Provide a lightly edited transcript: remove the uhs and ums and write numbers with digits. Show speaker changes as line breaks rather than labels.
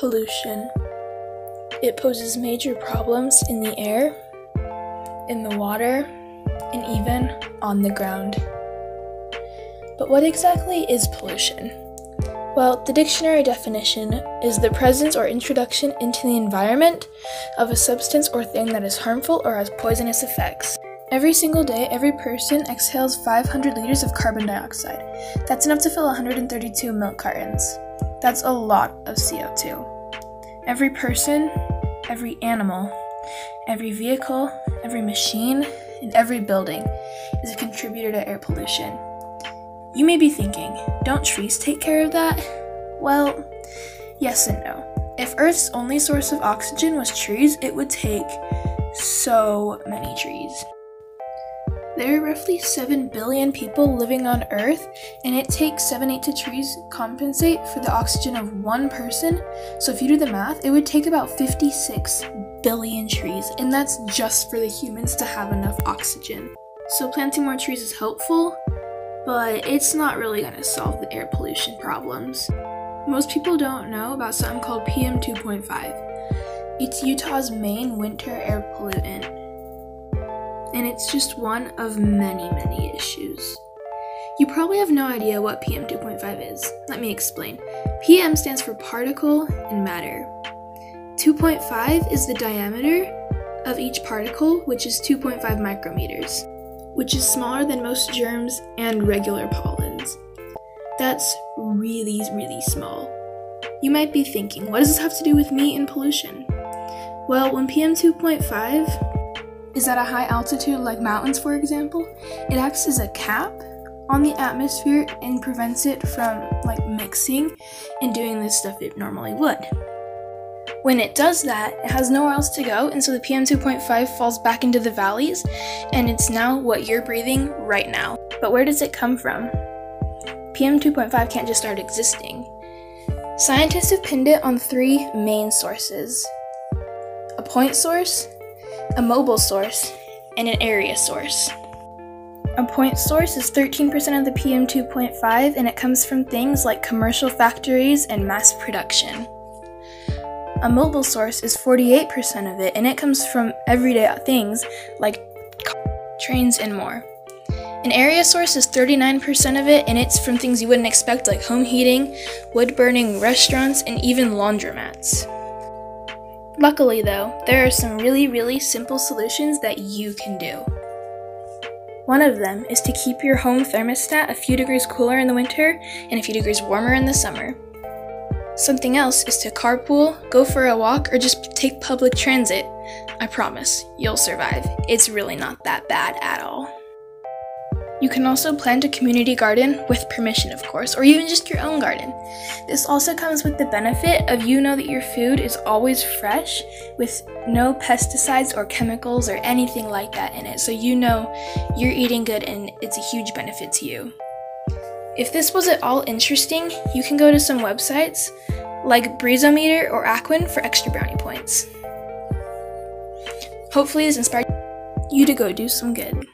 Pollution. It poses major problems in the air, in the water, and even on the ground. But what exactly is pollution? Well, the dictionary definition is the presence or introduction into the environment of a substance or thing that is harmful or has poisonous effects. Every single day, every person exhales 500 liters of carbon dioxide. That's enough to fill 132 milk cartons. That's a lot of CO2. Every person, every animal, every vehicle, every machine, and every building is a contributor to air pollution. You may be thinking, don't trees take care of that? Well, yes and no. If Earth's only source of oxygen was trees, it would take so many trees. There are roughly 7 billion people living on Earth, and it takes 7-8 trees to compensate for the oxygen of one person. So if you do the math, it would take about 56 billion trees, and that's just for the humans to have enough oxygen. So planting more trees is helpful, but it's not really going to solve the air pollution problems. Most people don't know about something called PM2.5. It's Utah's main winter air pollutant, and it's just one of many issues. You probably have no idea what PM2.5 is. Let me explain. PM stands for particle and matter. 2.5 is the diameter of each particle, which is 2.5 micrometers, which is smaller than most germs and regular pollens. That's really small. You might be thinking, what does this have to do with me and pollution? Well, when PM2.5 is at a high altitude like mountains, for example, it acts as a cap on the atmosphere and prevents it from mixing and doing this stuff it normally would. When it does that, it has nowhere else to go, and so the PM2.5 falls back into the valleys, and it's now what you're breathing right now. But where does it come from? PM2.5 can't just start existing. Scientists have pinned it on 3 main sources: a point source, a mobile source, and an area source. A point source is 13% of the PM2.5, and it comes from things like commercial factories and mass production. A mobile source is 48% of it, and it comes from everyday things like trains and more. An area source is 39% of it, and it's from things you wouldn't expect like home heating, wood burning, restaurants, and even laundromats. Luckily though, there are some really simple solutions that you can do. One of them is to keep your home thermostat a few degrees cooler in the winter and a few degrees warmer in the summer. Something else is to carpool, go for a walk, or just take public transit. I promise, you'll survive. It's really not that bad at all. You can also plant a community garden, with permission of course, or even just your own garden. This also comes with the benefit of that your food is always fresh, with no pesticides or chemicals or anything like that in it, so you're eating good and it's a huge benefit to you. If this was at all interesting, you can go to some websites like Breezometer or Aquin for extra brownie points. Hopefully this inspired you to go do some good.